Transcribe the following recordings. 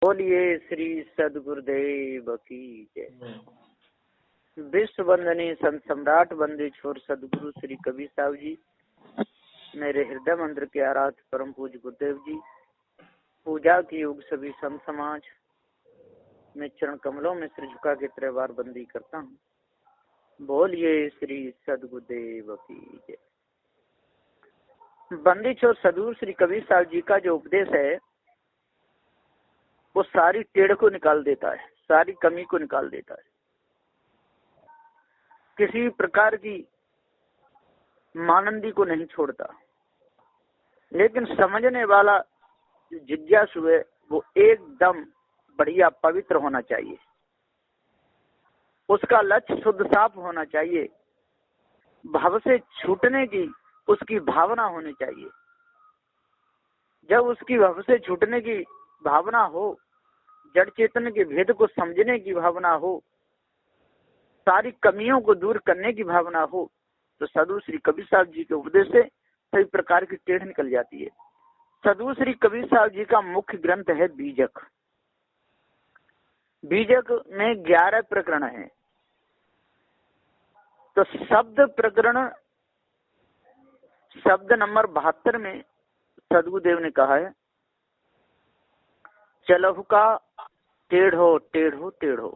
बोलिए श्री सदगुरुदेव की जय। विश्व वंदनीय संत सम्राट वंदे छोर सदगुरु श्री कबीर साहब जी, मेरे हृदय मंत्र के आराध्य परम पूज्य गुरुदेव जी, पूजा की युग सभी संत समाज, मैं चरण कमलों में सिर झुका के त्रिवार बंदी करता हूँ। बोलिए श्री सदगुरुदेव की जय। बंदी छोर सदगुरु श्री कबीर साहब जी का जो उपदेश है वो सारी टेढ़ को निकाल देता है, सारी कमी को निकाल देता है। किसी प्रकार की मानंदी को नहीं छोड़ता, लेकिन समझने वाला जिज्ञासु है वो एकदम बढ़िया पवित्र होना चाहिए। उसका लक्ष्य शुद्ध साफ होना चाहिए। भाव से छूटने की उसकी भावना होनी चाहिए। जब उसकी भाव से छूटने की भावना हो, जड़ चेतन के भेद को समझने की भावना हो, सारी कमियों को दूर करने की भावना हो, तो सदगुरु श्री कबीर साहब जी के उपदेश से सभी प्रकार की टेढ़ निकल जाती है। सदगुरु श्री कबीर साहब जी का मुख्य ग्रंथ है बीजक। बीजक में 11 प्रकरण है। तो शब्द प्रकरण शब्द नंबर 72 में सदगुरुदेव ने कहा है, चलहु का टेढ़ो टेढ़ो टेढ़ो।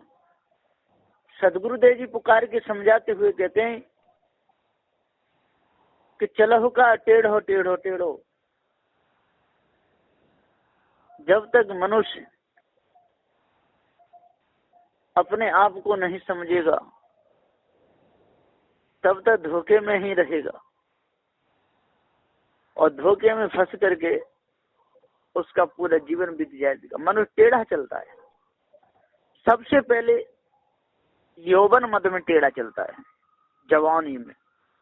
सदगुरुदेव जी पुकार के समझाते हुए कहते हैं कि चलहु का टेढ़ो टेढ़ो टेढ़ो। जब तक मनुष्य अपने आप को नहीं समझेगा तब तक धोखे में ही रहेगा, और धोखे में फंस करके उसका पूरा जीवन बीत जाएगा। मनुष्य टेढ़ा चलता है। सबसे पहले यौवन मद में टेढ़ा चलता है, जवानी में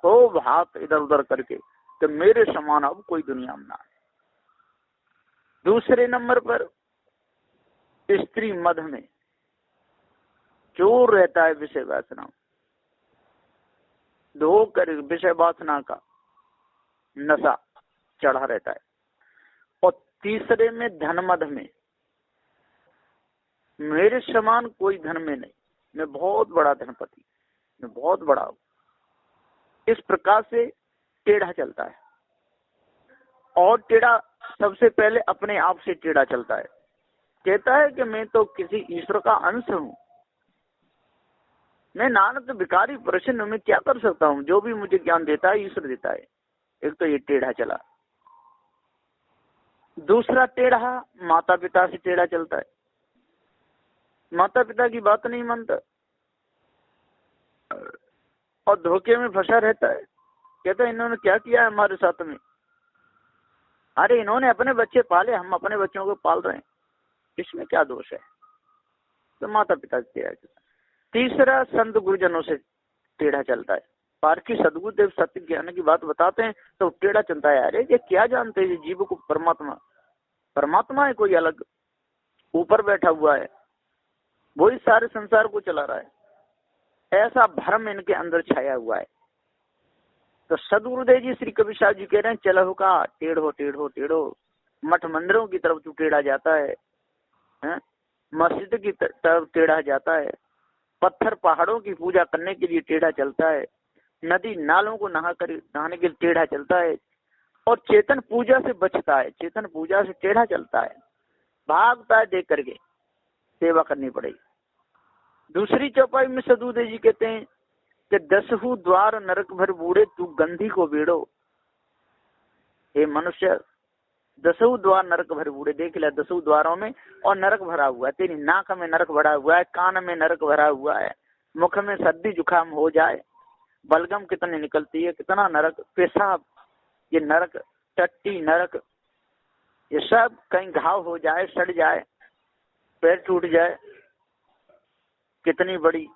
खूब हाथ इधर उधर करके कि मेरे समान अब कोई दुनिया में ना है। दूसरे नंबर पर स्त्री मद में चोर रहता है, विषय वासना धो कर विषय वासना का नशा चढ़ा रहता है। और तीसरे में धन मद में, मेरे समान कोई धन में नहीं, मैं बहुत बड़ा धनपति, मैं बहुत बड़ा हूं। इस प्रकार से टेढ़ा चलता है। और टेढ़ा सबसे पहले अपने आप से टेढ़ा चलता है। कहता है कि मैं तो किसी ईश्वर का अंश हूं, मैं नानक भिखारी प्रसन्न, मैं क्या कर सकता हूं, जो भी मुझे ज्ञान देता है ईश्वर देता है। एक तो ये टेढ़ा चला। दूसरा टेढ़ा माता पिता से टेढ़ा चलता है। माता पिता की बात नहीं मानता और धोखे में फंसा रहता है। कहता है इन्होंने क्या किया है हमारे साथ में, अरे इन्होंने अपने बच्चे पाले, हम अपने बच्चों को पाल रहे हैं, इसमें क्या दोष है। तो माता पिता से टेढ़ा चलता है। तीसरा संत गुरुजनों से टेढ़ा चलता है। पारखी सदगुरुदेव सत्य ज्ञान की बात बताते हैं तो टेढ़ा चलता है। अरे ये क्या जानते हैं जीव को, परमात्मा परमात्मा है कोई अलग, ऊपर बैठा हुआ है, वही सारे संसार को चला रहा है, ऐसा भ्रम इनके अंदर छाया हुआ है। तो सदगुरुदेव जी श्री कबीर साहब जी कह रहे हैं, चलहु का टेढ़ो टेढ़ो टेढ़ो। मठ मंदिरों की तरफ तू टेढ़ा जाता है, मस्जिद की तरफ टेढ़ा जाता है, पत्थर पहाड़ों की पूजा करने के लिए टेढ़ा चलता है, नदी नालों को नहाने के लिए टेढ़ा चलता है, और चेतन पूजा से बचता है, चेतन पूजा से टेढ़ा चलता है, भागता है देख करके, सेवा करनी पड़ेगी। दूसरी चौपाई में सदगुरुदेव जी कहते हैं कि 10 द्वार नरक भर बूढ़े, तू गंधी को बेड़ो। हे मनुष्य, 10 द्वार नरक भर बूढ़े, देख लिया 10 द्वारों में और नरक भरा हुआ है। तेरी नाक में नरक भरा हुआ है, कान में नरक भरा हुआ है, मुख में सर्दी जुकाम हो जाए, बलगम कितनी निकलती है, कितना नरक, पेशाब, ये नरक, टट्टी नरक, ये सब कहीं घाव हो जाए, सड़ जाए, पैर टूट जाए, कितनी बड़ी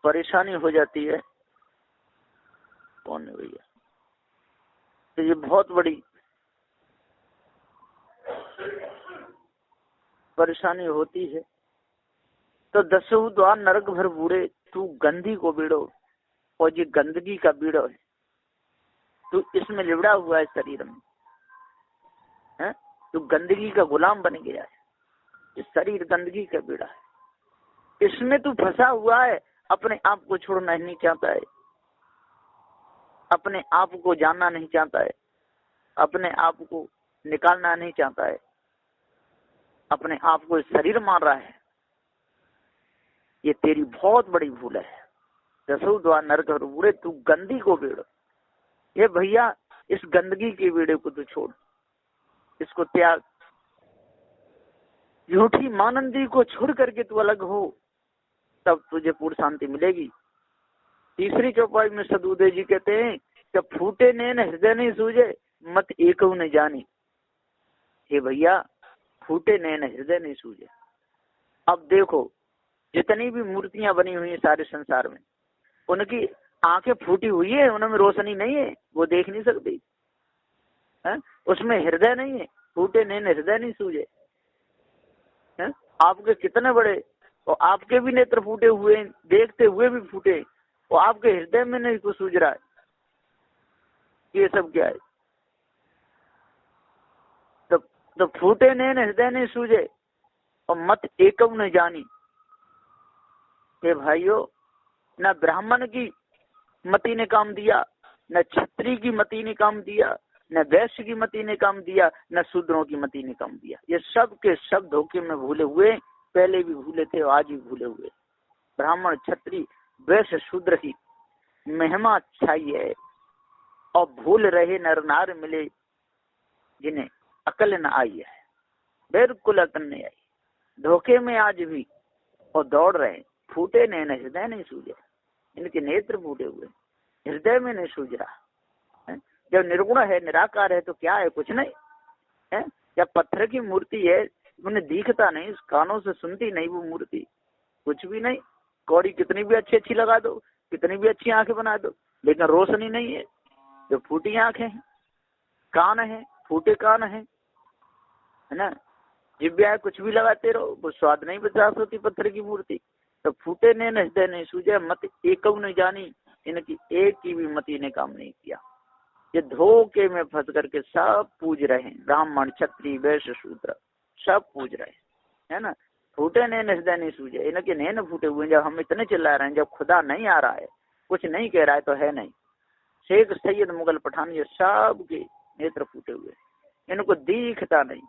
परेशानी हो जाती है। कौन है भैया, तो ये बहुत बड़ी परेशानी होती है। तो 10 द्वार नरक भर बूढ़े, तू गंदी को बीड़ो। और ये गंदगी का बीड़ो है, तू इसमें लिबड़ा हुआ है शरीर में, है? तू गंदगी का गुलाम बन गया है। शरीर गंदगी का बेड़ा है, इसमें तू फंसा हुआ है, अपने आप को छोड़ना नहीं चाहता है, अपने आप को जानना नहीं चाहता है, अपने आप को निकालना नहीं चाहता है, अपने आप को शरीर मान रहा है। ये तेरी बहुत बड़ी भूल है। दसों द्वार नरक बुरे, तू गंदी को बेड़, ये भैया इस गंदगी के बेड़े को तू छोड़, इसको त्याग, झूठी मानंदी को छोड़ करके तू अलग हो, तब तुझे पूर्ण शांति मिलेगी। तीसरी चौपाई में सदुदय जी कहते हैं कि फूटे नैन हृदय नहीं सूझे, मत एक न जानी। हे भैया, फूटे नैन हृदय नहीं सूझे। अब देखो, जितनी भी मूर्तियां बनी हुई है सारे संसार में, उनकी आंखें फूटी हुई है, उनमें रोशनी नहीं है, वो देख नहीं सकती है? उसमें हृदय नहीं है, फूटे नैन हृदय नहीं सूझे है? आपके कितने बड़े, और आपके भी नेत्र फूटे हुए, देखते हुए भी फूटे, और आपके हृदय में नहीं कुछ सूझ रहा है, ये सब क्या है? तो फूटे नैन हृदय नहीं सूझे और मत एकम न जानी। हे भाइयों, न ब्राह्मण की मति ने काम दिया, न क्षत्रिय की मति ने काम दिया, न वैश्य की मति ने काम दिया, न शूद्रों की मति ने काम दिया। ये सब के सब धोखे में भूले हुए, पहले भी भूले थे और आज भी भूले हुए। ब्राह्मण क्षत्रिय वैश्य शूद्र की महिमा छाई है, और भूल रहे नर नार मिले जिन्हें अकल न आई है, बिल्कुल अकल नहीं आई, धोखे में आज भी और दौड़ रहे। फूटे नैन हृदय नहीं सूझे, इनके नेत्र फूटे हुए, हृदय में नहीं सूझ रहा है। जब निर्गुण है, निराकार है, तो क्या है? कुछ नहीं है। जब पत्थर की मूर्ति है, उन्हें दिखता नहीं, कानों से सुनती नहीं वो मूर्ति, कुछ भी नहीं। कौड़ी कितनी भी अच्छी अच्छी लगा दो, कितनी भी अच्छी आंखें बना दो, लेकिन रोशनी नहीं है। जो फूटी आंखें हैं, कान है, फूटे कान है ना, जिब्या कुछ भी लगाते रहो, वो स्वाद नहीं बचा सकती पत्थर की मूर्ति। तो फूटे ने हृदय नहीं सूझे, मत एक नहीं जानी, इनकी एक की भी मति ने काम नहीं किया। ये धोखे में फंस करके सब पूज रहे हैं, ब्राह्मण क्षत्रिय वैश्य शूद्र सब पूज रहे हैं, है ना। फूटे नैन हृदय नहीं सूझे, इनके नैन फूटे हुए। जब हम इतने चिल्ला रहे हैं, जब खुदा नहीं आ रहा है, कुछ नहीं कह रहा है, तो है नहीं। शेख सैयद मुगल पठान, ये सब के नेत्र फूटे हुए, इनको दिखता नहीं,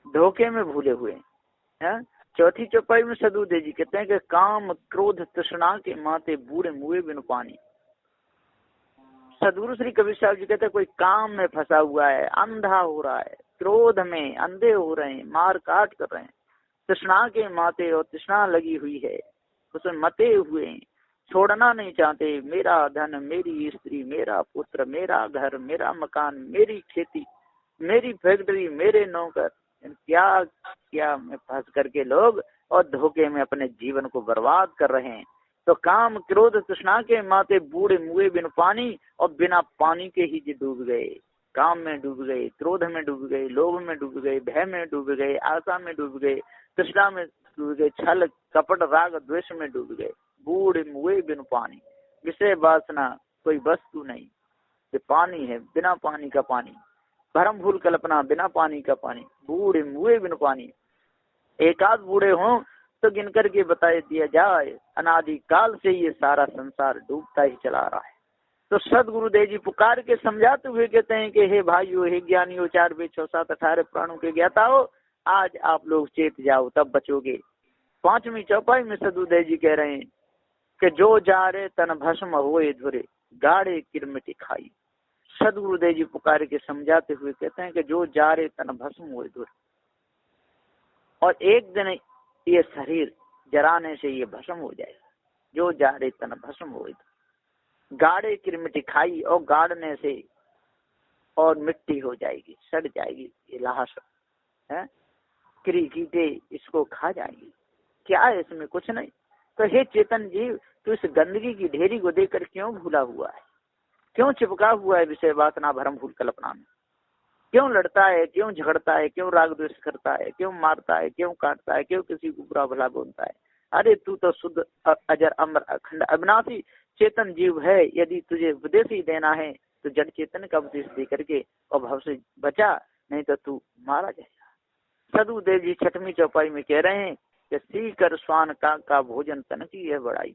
धोखे में भूले हुए हैं। चौथी चौपाई में सदुदय जी कहते हैं कि काम क्रोध तृष्णा के माते बूढ़े मुए बिन पानी। सदगुरु श्री कबीर साहब जी कहते हैं कोई काम में फंसा हुआ है, अंधा हो रहा है, क्रोध में अंधे हो रहे हैं, मार काट कर रहे हैं, तृष्णा के माते और तृष्णा लगी हुई है, उसमें मते हुए हैं, छोड़ना नहीं चाहते। मेरा धन, मेरी स्त्री, मेरा पुत्र, मेरा घर, मेरा मकान, मेरी खेती, मेरी फैक्ट्री, मेरे नौकर, क्या क्या में फंस करके लोग और धोखे में अपने जीवन को बर्बाद कर रहे हैं। तो काम क्रोध तृष्णा के माते बूढ़े मुए बिन पानी, और बिना पानी के ही डूब गए। काम में डूब गए, क्रोध में डूब गए, लोभ में डूब गए, भय में डूब गए, आशा में डूब गए, तृष्णा में डूब गए, छल कपट राग द्वेष में डूब गए। बूढ़े मुए बिन पानी, विषय वासना कोई वस्तु नहीं, ये पानी है, बिना पानी का पानी, भरम भूल कल्पना, बिना पानी का पानी, बूढ़े मुए बिन पानी। एकाध बूढ़े हों तो गिन करके बताए दिया जाए, अनादि काल से ये सारा संसार डूबता ही चला रहा है। तो सदगुरुदेव जी पुकार के समझाते हुए कहते हैं कि हे भाइयों, हे ज्ञानियों, 4 वेद 6 7 18 प्राणों के ज्ञाता हो, आज आप लोग चेत जाओ, तब बचोगे। 5वीं चौपाई में सदगुरुदेव जी कह रहे हैं कि जो जारे तन भस्म होए धुरे, गाढ़े किरमिटी खाई। सदगुरुदेव जी पुकार के समझाते हुए कहते हैं कि जो जारे तन भस्म होए धुरे, और एक दिन ये शरीर जराने से ये भस्म हो जाएगा। जो जारे तन भस्म होए धुरे, गाढ़े किरमिटी खाई, और गाड़ने से और मिट्टी हो जाएगी, सड़ जाएगी, ये लाश है, कीटे इसको खा जाएगी। क्या है इसमें? कुछ नहीं। तो हे चेतन जीव, तू इस गंदगी की ढेरी को देकर क्यों भूला हुआ है? क्यों चिपका हुआ है विषय वासना भरम भूल कल्पना में? क्यों लड़ता है, क्यों झगड़ता है, क्यों राग द्वेष करता है, क्यों मारता है, क्यों काटता है, क्यों किसी को बुरा भला बोलता है? अरे तू तो शुद्ध अजर अमर अखंड अविनाशी चेतन जीव है। यदि तुझे उपदेश ही देना है तो जड़ चेतन का उपदेश दे करके और भव से बचा, नहीं तो तू मारा जाएगा। सदगुरुदेव जी छठवीं चौपाई में कह रहे हैं कि सीकर स्वान का भोजन तन की है बड़ाई।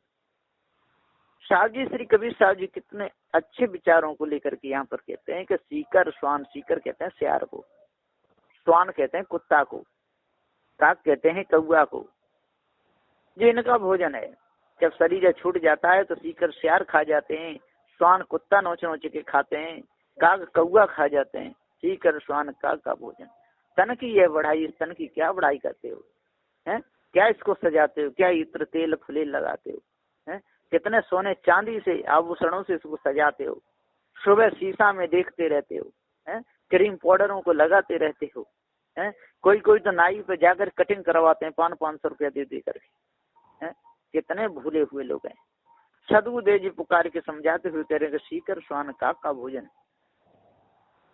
साहब जी, श्री कबीर साहब जी कितने अच्छे विचारों को लेकर के यहाँ पर कहते हैं कि सीकर स्वान, सीकर कहते हैं सियार को, स्वान कहते हैं कुत्ता को, काक कहते हैं कौआ को, जो इनका भोजन है। जब शरीर छूट जाता है तो सीकर सियार खा जाते हैं, स्वान कुत्ता नोच नोच के खाते हैं, काग कौआ खा जाते हैं। सीकर स्वान काग का भोजन तन की यह बढ़ाई। इस तन की क्या बढ़ाई करते हो, हैं? क्या इसको सजाते हो, क्या इत्र तेल फुलेल लगाते हो, हैं? कितने सोने चांदी से आभूषणों से इसको सजाते हो, सुबह शीशा में देखते रहते हो, हैं? क्रीम पाउडरों को लगाते रहते हो, हैं? कोई कोई तो नाई पे जाकर कटिंग करवाते हैं 500-500 रुपया दे दे करके, हैं? कितने भूले हुए लोग हैं। सदगुरुदेव जी पुकार के समझाते हुए कह रहे हैं सीकर स्वान काग का भोजन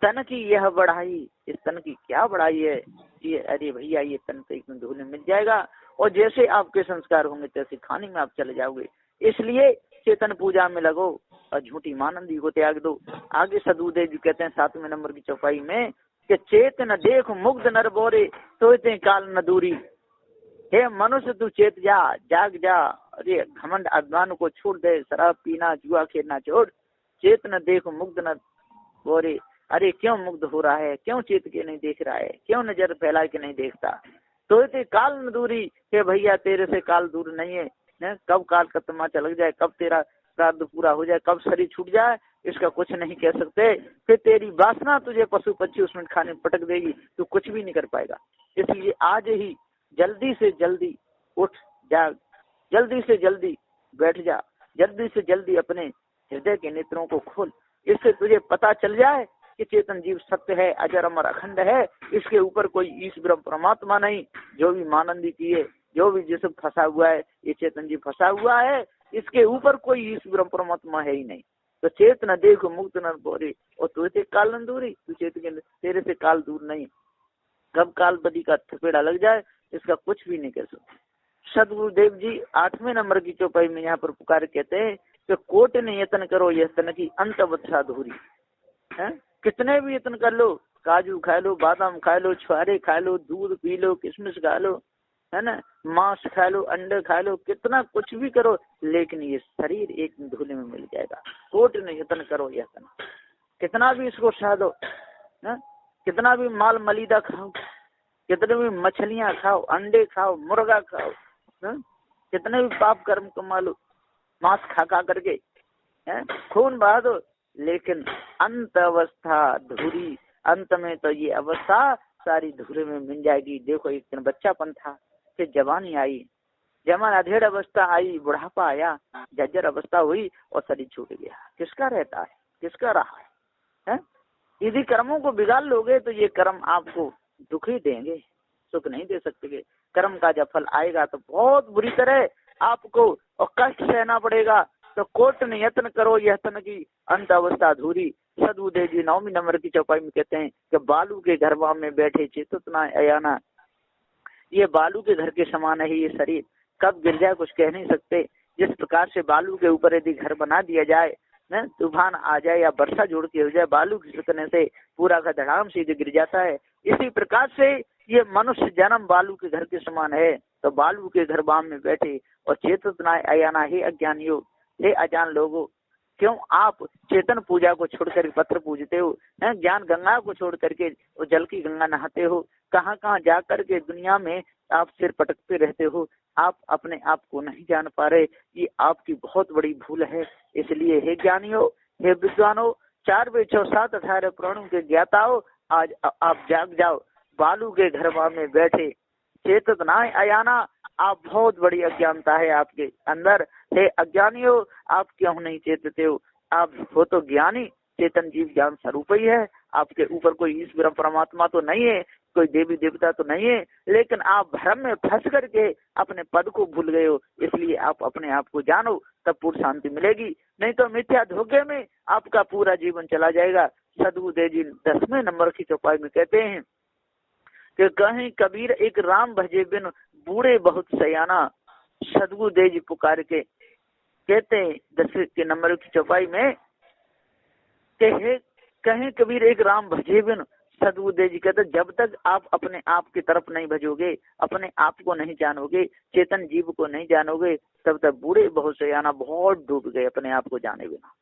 तन की यह बढ़ाई। इस तन की क्या बढ़ाई है, ये अरे भैया ये तन तो एक धूल में मिल जाएगा, और जैसे आपके संस्कार होंगे तैसे खाने में आप चले जाओगे। इसलिए चेतन पूजा में लगो और झूठी मानंदी को त्याग दो। आगे सदगुरुदेव जी कहते हैं 7वें नंबर की चौपाई में कि चेतन देख मुग्ध नर बोरे सोते काल न दूरी। हे मनुष्य तू चेत जा, जाग जा, अरे घमंड अभिमान को छोड़ दे, शराब पीना जुआ खेलना छोड़, चेतन देख मुग्ध न बोरे। अरे क्यों मुग्ध हो रहा है, क्यों चेत के नहीं देख रहा है, क्यों नजर फैला के नहीं देखता। तो काल न दूरी, हे भैया तेरे से काल दूर नहीं है, कब काल का तमाचा लग जाए, कब तेरा प्रारब्ध पूरा हो जाए, कब शरीर छूट जाए, इसका कुछ नहीं कह सकते। फिर तेरी वासना तुझे पशु पक्षी उसमें खाने में पटक देगी, तू कुछ भी नहीं कर पाएगा। इसलिए आज ही जल्दी से जल्दी उठ जाग, जल्दी से जल्दी बैठ जा, जल्दी से जल्दी अपने हृदय के नेत्रों को खोल। इससे तुझे पता चल जाए कि चेतन जीव सत्य है, अजर अमर अखंड है, इसके ऊपर कोई ईश ब्रह्म परमात्मा नहीं। जो भी मानंदी की है, जो भी जिसम फंसा हुआ है, ये चेतन जीव फंसा हुआ है, इसके ऊपर कोई ईश ब्रह्म परमात्मा है ही नहीं। तो चेतन देख मुक्त न बोरे, और तुझे काल न दूरी, तू चेतन तेरे से काल दूर नहीं, कब काल बदी का थपेड़ा लग जाए इसका कुछ भी नहीं कह सकते। सदगुरुदेव जी 8वें नंबर की चौपाई में यहाँ पर पुकार कहते हैं कि कोट ने यत्न करो यह तन की अंत अवच्छा धूरी। कितने भी यत्न कर लो, काजू खा लो, बादाम खा लो, छुआरे खा लो, दूध पी लो, किशमिश खा लो, है ना, मांस खा लो, अंडे खा लो, कितना कुछ भी करो, लेकिन ये शरीर एक धूले में मिल जाएगा। कोट ने यत्न करो यह तन, कितना भी इसको सह दो, कितना भी माल मलिदा खाओ, कितने भी मछलियां खाओ, अंडे खाओ, मुर्गा खाओ, कितने भी पाप कर्म कमा लो मांस खा खा करके, खून बहा दो, लेकिन अंत अवस्था धूरी, अंत में तो ये अवस्था सारी धूरे में मिल जाएगी। देखो एक दिन बच्चापन था, फिर जवानी आई, जवान अधेड़ अवस्था आई, बुढ़ापा आया, जर्जर अवस्था हुई और शरीर छूट गया। किसका रहता है, किसका रहा है? यदि कर्मों को बिगाड़ लोगे तो ये कर्म आपको दुख ही देंगे, सुख नहीं दे सकते। कर्म का जब फल आएगा तो बहुत बुरी तरह आपको और कष्ट सहना पड़ेगा। तो कोट ने यत्न करो यह तन की अंत अवस्था अधूरी। सदगुरुदेव जी 9वीं नंबर की चौपाई में कहते हैं कि बालू के घरवा में बैठे चेतत ना अयाना, ये बालू के घर के समान है ये शरीर, कब गिर जाए कुछ कह नहीं सकते। जिस प्रकार से बालू के ऊपर यदि घर बना दिया जाए, तूफान आ जाए या वर्षा जोड़ के हो जाए, बालू खिसकने से पूरा का धड़ाम सीधे गिर जाता है। इसी प्रकार से ये मनुष्य जन्म बालू के घर के समान है। तो बालू के घर बाम में बैठे और चेतत ना अयाना, हे अज्ञानियों, हे अजान लोगों, क्यों आप चेतन पूजा को छोड़कर पत्थर पूजते हो, ज्ञान गंगा को छोड़ करके जल की गंगा नहाते हो, कहाँ कहाँ जा करके दुनिया में आप सिर पटकते रहते हो, आप अपने आप को नहीं जान पा रहे, ये आपकी बहुत बड़ी भूल है। इसलिए हे ज्ञानियों, हे विद्वानों, 4 वेद 6 7 18 पुराणों के ज्ञाताओं, आज आप जाग जाओ। बालू के घरवा में बैठे चेतत ना अयाना, आप बहुत बड़ी अज्ञानता है आपके अंदर। हे अज्ञानियों, आप क्यों नहीं चेतते हो? आप हो तो ज्ञानी, चेतन जीव ज्ञान स्वरूप ही है। आपके ऊपर कोई ईश्वर परमात्मा तो नहीं है, कोई देवी देवता तो नहीं है, लेकिन आप भ्रम में फंस करके अपने पद को भूल गए हो। इसलिए आप अपने आप को जानो, तब पूर्ण शांति मिलेगी, नहीं तो मिथ्या धोखे में आपका पूरा जीवन चला जाएगा। सदगुरुदेव जी 10वें नंबर की चौपाई में कहते हैं कि कहीं कबीर एक राम भजे बिन बूढ़े बहुत सयाना। सदगुरुदेव जी पुकार के कहते हैं 10वें के नंबर की चौपाई में, कहीं कबीर एक राम भजे बिन सदगुरुदेव जी कहते जब तक आप अपने आप की तरफ नहीं भजोगे, अपने आप को नहीं जानोगे, चेतन जीव को नहीं जानोगे, तब तक बूढ़े बहुत सयाना बहुत डूब गए अपने आप को जाने बिना,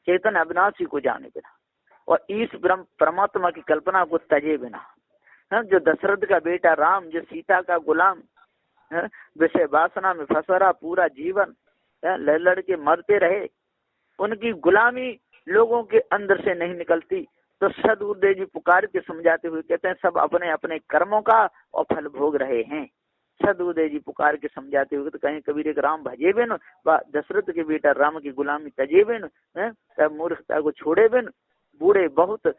चेतन अविनाशी को जाने बिना और ईश ब्रह्म परमात्मा की कल्पना को तजे बिना। जो दशरथ का बेटा राम, जो सीता का गुलाम, विषय वासना में फंसा रहा पूरा जीवन, लड़ लड़ के मरते रहे, उनकी गुलामी लोगों के अंदर से नहीं निकलती। तो सदगुरुदेव जी पुकार के समझाते हुए कहते हैं सब अपने अपने कर्मों का और फल भोग रहे हैं। सदगुरुदेव जी पुकार के समझाते हुए तो कहीं कबीर एक राम भजे बिन, दशरथ के बेटा राम की गुलामी तजे बिन, मूर्खता को छोड़े बिन, बूढ़े बहुत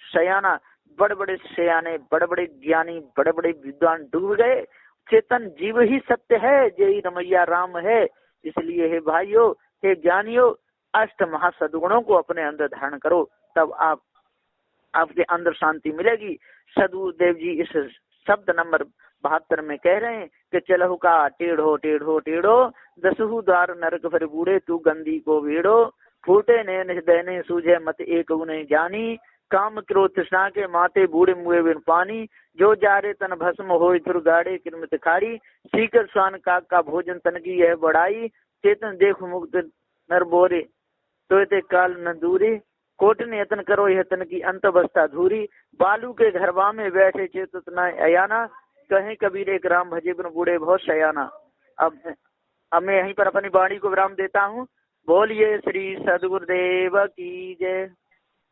सयाना, बड़े बड़े सयाने, बड़े बड़े ज्ञानी, बड़े बड़े विद्वान डूब गए। चेतन जीव ही सत्य है, जय रमैया राम है। इसलिए हे भाइयों, हे ज्ञानियों, अष्ट महासदगुणों को अपने अंदर धारण करो, तब आपके अंदर शांति मिलेगी। सदगुरुदेव जी इस शब्द नंबर 72 में कह रहे हैं कि चलहु का टेढ़ो टेढ़ो टेढ़ो, दसहु द्वार नरक भर बूढ़े, तू गंदी को वीड़ो, फूटे नैन हृदय ने सूझे मत एक नहीं जानी, काम क्रोध तृष्णा के माते बूढ़े मुए बिन पानी, जो जारे तन भस्म होय फिर गाड़े किरमित खारी, सीकर स्वान का भोजन तन की यह बढ़ाई, चेतन देख मुक्त नर बोरे तो ते काल न दूरी, कोट ने यतन करो यह तन की अंत अवस्था धूरी, बालू के घरवा में बैठे चेतत न अयाना, कहें कबीर एक राम भजे बिन बूढ़े बहुत सयाना। अब मैं यहीं पर अपनी वाणी को विराम देता हूँ। बोलिए श्री सदगुरुदेव की जय।